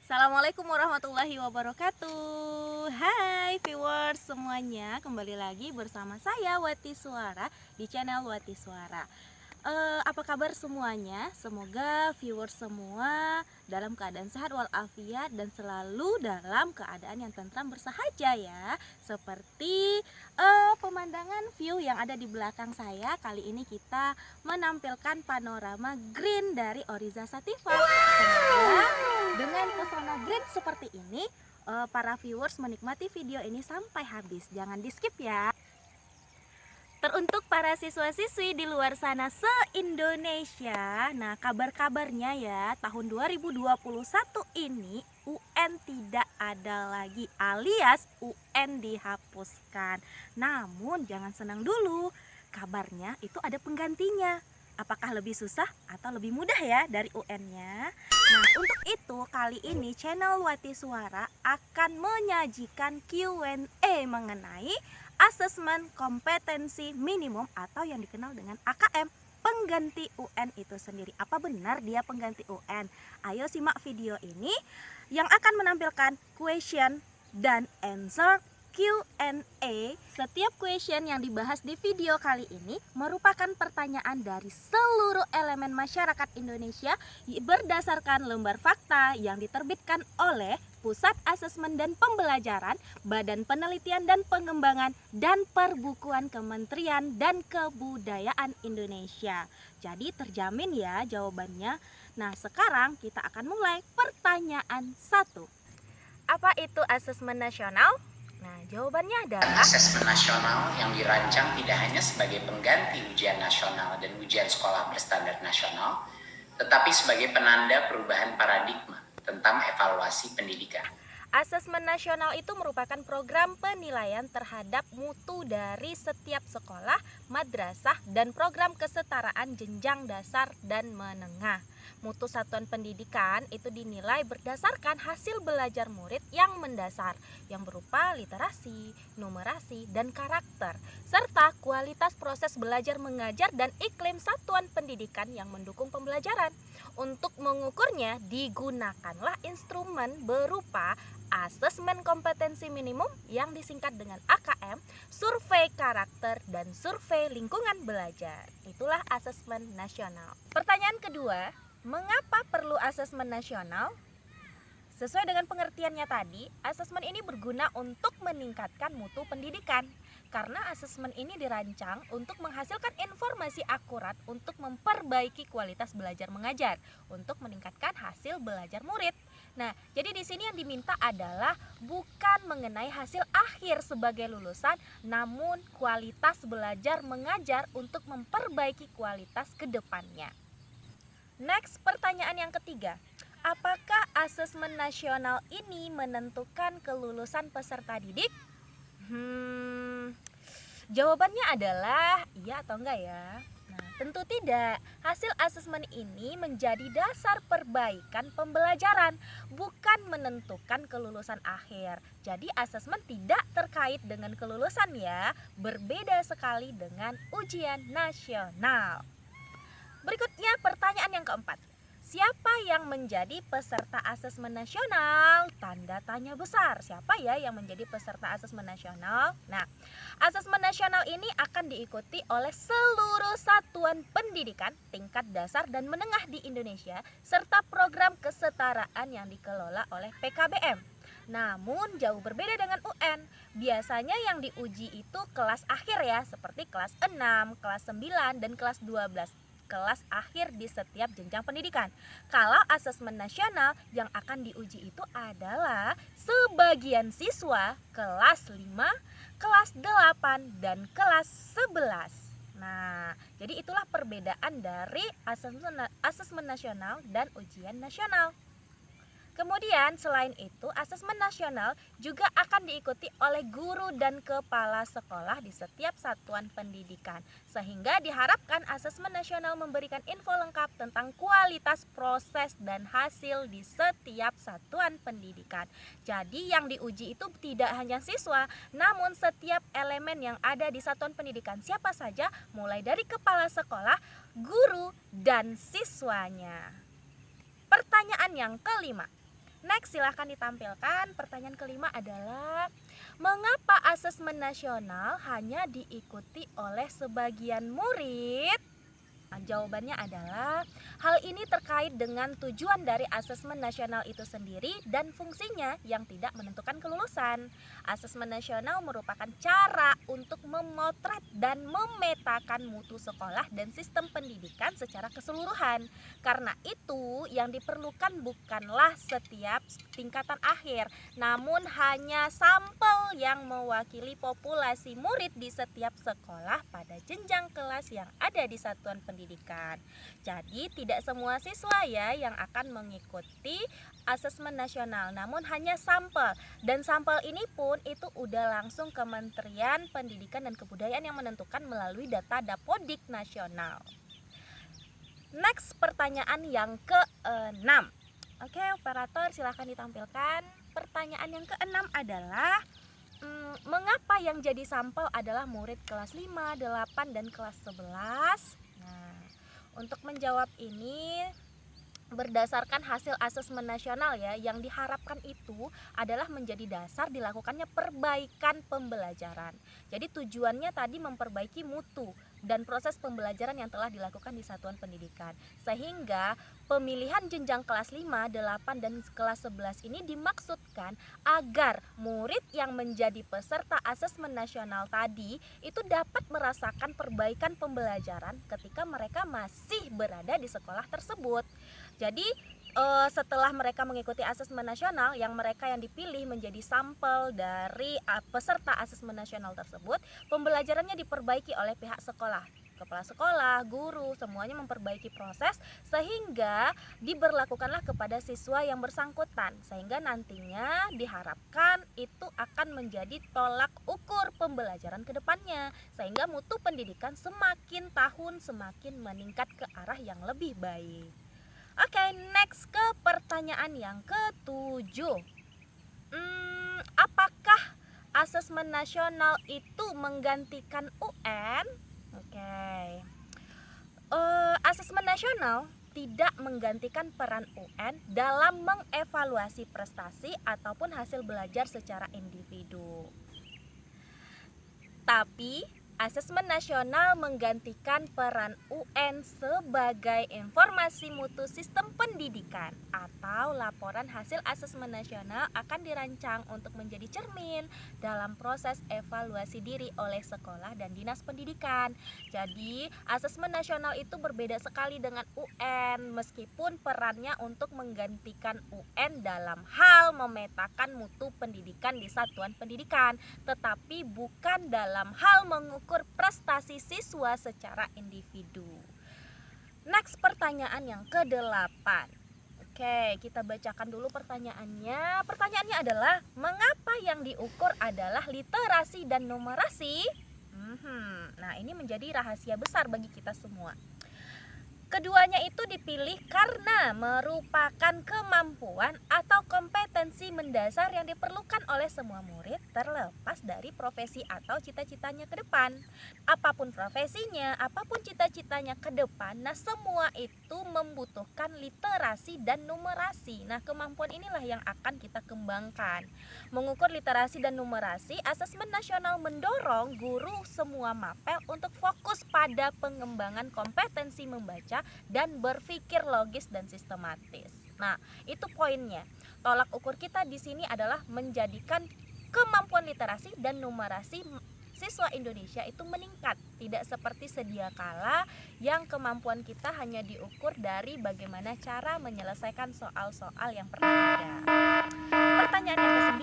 Assalamualaikum warahmatullahi wabarakatuh. Hai viewers semuanya, kembali lagi bersama saya Wati Suara di channel Wati Suara. Apa kabar semuanya? Semoga viewers semua dalam keadaan sehat walafiat dan selalu dalam keadaan yang tentram bersahaja ya. Seperti pemandangan view yang ada di belakang saya. Kali ini kita menampilkan panorama green dari Oriza Sativa. Semoga dengan pesona green seperti ini para viewers menikmati video ini sampai habis. Jangan di skip ya. Teruntuk para siswa-siswi di luar sana se-Indonesia, nah kabar-kabarnya ya, tahun 2021 ini UN tidak ada lagi alias UN dihapuskan. Namun jangan senang dulu, kabarnya itu ada penggantinya. Apakah lebih susah atau lebih mudah ya dari UN-nya? Nah, untuk itu kali ini channel Wati Suara akan menyajikan Q&A mengenai asesmen kompetensi minimum atau yang dikenal dengan AKM, pengganti UN itu sendiri. Apa benar dia pengganti UN? Ayo simak video ini yang akan menampilkan question dan answer Q&A. Setiap question yang dibahas di video kali ini merupakan pertanyaan dari seluruh elemen masyarakat Indonesia berdasarkan lembar fakta yang diterbitkan oleh Pusat Asesmen dan Pembelajaran, Badan Penelitian dan Pengembangan, dan Perbukuan Kementerian dan Kebudayaan Indonesia. Jadi terjamin ya jawabannya. Nah, sekarang kita akan mulai pertanyaan 1. Apa itu asesmen nasional? Nah, jawabannya adalah Asesmen nasional yang dirancang tidak hanya sebagai pengganti ujian nasional dan ujian sekolah berstandar nasional, tetapi sebagai penanda perubahan paradigma tentang evaluasi pendidikan. asesmen nasional itu merupakan program penilaian terhadap mutu dari setiap sekolah, madrasah, dan program kesetaraan jenjang dasar dan menengah. Mutu satuan pendidikan itu dinilai berdasarkan hasil belajar murid yang mendasar, yang berupa literasi, numerasi, dan karakter, serta kualitas proses belajar mengajar dan iklim satuan pendidikan yang mendukung pembelajaran. Untuk mengukurnya digunakanlah instrumen berupa asesmen kompetensi minimum yang disingkat dengan AKM, survei karakter, dan survei lingkungan belajar. Itulah asesmen nasional. Pertanyaan kedua, mengapa perlu asesmen nasional? Sesuai dengan pengertiannya tadi, asesmen ini berguna untuk meningkatkan mutu pendidikan. Karena asesmen ini dirancang untuk menghasilkan informasi akurat untuk memperbaiki kualitas belajar mengajar, untuk meningkatkan hasil belajar murid. Nah, jadi di sini yang diminta adalah bukan mengenai hasil akhir sebagai lulusan, namun kualitas belajar mengajar untuk memperbaiki kualitas ke depannya. Next, pertanyaan yang ketiga. Apakah asesmen nasional ini menentukan kelulusan peserta didik? Jawabannya adalah iya atau enggak ya? Nah, tentu tidak. Hasil asesmen ini menjadi dasar perbaikan pembelajaran, bukan menentukan kelulusan akhir. Jadi asesmen tidak terkait dengan kelulusan ya, berbeda sekali dengan ujian nasional. Berikutnya pertanyaan yang keempat. Siapa yang menjadi peserta asesmen nasional? Tanda tanya besar. Siapa ya yang menjadi peserta asesmen nasional? Nah, asesmen nasional ini akan diikuti oleh seluruh satuan pendidikan tingkat dasar dan menengah di Indonesia serta program kesetaraan yang dikelola oleh PKBM. Namun jauh berbeda dengan UN. Biasanya yang diuji itu kelas akhir ya, seperti kelas 6, kelas 9, dan kelas 12. Kelas akhir di setiap jenjang pendidikan. Kalau asesmen nasional yang akan diuji itu adalah sebagian siswa kelas 5, kelas 8, dan kelas 11. Nah, jadi itulah perbedaan dari asesmen nasional dan ujian nasional. Kemudian selain itu, asesmen nasional juga akan diikuti oleh guru dan kepala sekolah di setiap satuan pendidikan. Sehingga diharapkan asesmen nasional memberikan info lengkap tentang kualitas proses dan hasil di setiap satuan pendidikan. Jadi yang diuji itu tidak hanya siswa, namun setiap elemen yang ada di satuan pendidikan. Siapa saja, mulai dari kepala sekolah, guru, dan siswanya. Pertanyaan yang kelima. Next, silahkan ditampilkan. Pertanyaan kelima adalah, mengapa asesmen nasional hanya diikuti oleh sebagian murid? Nah, jawabannya adalah hal ini terkait dengan tujuan dari asesmen nasional itu sendiri dan fungsinya yang tidak menentukan kelulusan. Asesmen nasional merupakan cara untuk memotret dan memetakan mutu sekolah dan sistem pendidikan secara keseluruhan. Karena itu, yang diperlukan bukanlah setiap tingkatan akhir, namun hanya sampel yang mewakili populasi murid di setiap sekolah pada jenjang kelas yang ada di satuan pendidikan. Jadi tidak semua siswa ya yang akan mengikuti asesmen nasional, namun hanya sampel. Dan sampel ini pun itu udah langsung Kementerian Pendidikan dan Kebudayaan yang menentukan melalui data Dapodik nasional. Next, pertanyaan yang ke-6. Oke, operator silahkan ditampilkan. Pertanyaan yang ke-6 adalah, mengapa yang jadi sampel adalah murid kelas 5, 8, dan kelas 11? Nah, untuk menjawab ini berdasarkan hasil asesmen nasional ya, yang diharapkan itu adalah menjadi dasar dilakukannya perbaikan pembelajaran. Jadi tujuannya tadi memperbaiki mutu dan proses pembelajaran yang telah dilakukan di satuan pendidikan. Sehingga pemilihan jenjang kelas 5, 8, dan kelas 11 ini dimaksudkan agar murid yang menjadi peserta asesmen nasional tadi itu dapat merasakan perbaikan pembelajaran ketika mereka masih berada di sekolah tersebut. Jadi setelah mereka mengikuti asesmen nasional, yang mereka yang dipilih menjadi sampel dari peserta asesmen nasional tersebut, pembelajarannya diperbaiki oleh pihak sekolah. Kepala sekolah, guru, semuanya memperbaiki proses sehingga diberlakukanlah kepada siswa yang bersangkutan. Sehingga nantinya diharapkan itu akan menjadi tolak ukur pembelajaran ke depannya. Sehingga mutu pendidikan semakin tahun semakin meningkat ke arah yang lebih baik. Oke, next ke pertanyaan yang ke-7. Apakah asesmen nasional itu menggantikan UN? Oke. Asesmen nasional tidak menggantikan peran UN dalam mengevaluasi prestasi ataupun hasil belajar secara individu. Tapi asesmen nasional menggantikan peran UN sebagai informasi mutu sistem pendidikan, atau laporan hasil asesmen nasional akan dirancang untuk menjadi cermin dalam proses evaluasi diri oleh sekolah dan dinas pendidikan. Jadi asesmen nasional itu berbeda sekali dengan UN, meskipun perannya untuk menggantikan UN dalam hal memetakan mutu pendidikan di satuan pendidikan, tetapi bukan dalam hal mengukur prestasi siswa secara individu. Next, pertanyaan yang ke-8. Oke, kita bacakan dulu pertanyaannya. Pertanyaannya adalah, mengapa yang diukur adalah literasi dan numerasi? Nah, ini menjadi rahasia besar bagi kita semua. Keduanya itu dipilih karena merupakan kemampuan atau kompetensi mendasar yang diperlukan oleh semua murid terlepas dari profesi atau cita-citanya ke depan. Apapun profesinya, apapun cita-citanya ke depan, nah semua itu membutuhkan literasi dan numerasi. Nah, kemampuan inilah yang akan kita kembangkan. Mengukur literasi dan numerasi, asesmen nasional mendorong guru semua mapel untuk fokus pada pengembangan kompetensi membaca dan berpikir logis dan sistematis. Nah, itu poinnya. Tolak ukur kita di sini adalah menjadikan kemampuan literasi dan numerasi siswa Indonesia itu meningkat, tidak seperti sedia kala yang kemampuan kita hanya diukur dari bagaimana cara menyelesaikan soal-soal yang pernah ada. Pertanyaan yang ke-9.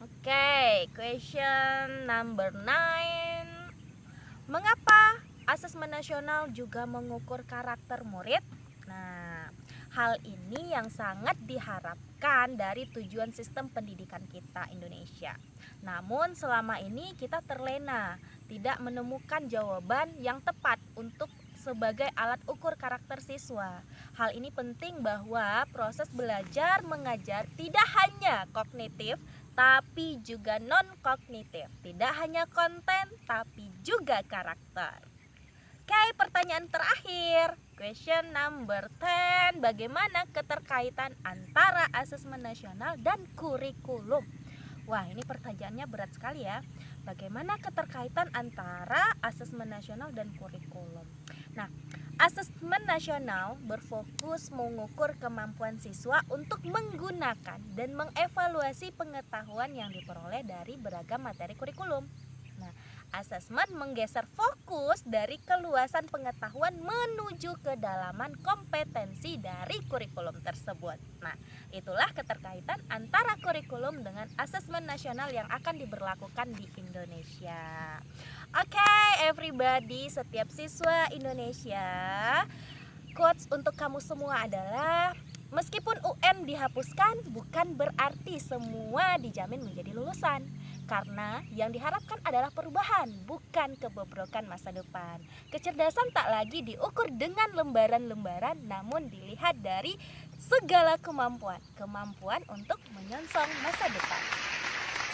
Oke, question number 9. Mengapa asesmen nasional juga mengukur karakter murid? Nah, hal ini yang sangat diharapkan dari tujuan sistem pendidikan kita Indonesia. Namun selama ini kita terlena, tidak menemukan jawaban yang tepat untuk sebagai alat ukur karakter siswa. Hal ini penting bahwa proses belajar mengajar tidak hanya kognitif, tapi juga non-kognitif. Tidak hanya konten, tapi juga karakter. Oke, pertanyaan terakhir. Question number 10. Bagaimana keterkaitan antara asesmen nasional dan kurikulum? Wah, ini pertanyaannya berat sekali ya. Bagaimana keterkaitan antara asesmen nasional dan kurikulum? Nah, asesmen nasional berfokus mengukur kemampuan siswa untuk menggunakan dan mengevaluasi pengetahuan yang diperoleh dari beragam materi kurikulum. Nah, asesmen menggeser fokus dari keluasan pengetahuan menuju kedalaman kompetensi dari kurikulum tersebut. Nah, itulah keterkaitan antara kurikulum dengan asesmen nasional yang akan diberlakukan di Indonesia. Oke, everybody, setiap siswa Indonesia, quotes untuk kamu semua adalah: meskipun UN dihapuskan, bukan berarti semua dijamin menjadi lulusan. Karena yang diharapkan adalah perubahan, bukan kebobrokan masa depan. Kecerdasan tak lagi diukur dengan lembaran-lembaran, namun dilihat dari segala kemampuan. Kemampuan untuk menyongsong masa depan.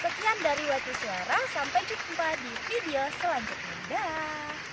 Sekian dari Wati Suara, sampai jumpa di video selanjutnya. Dah.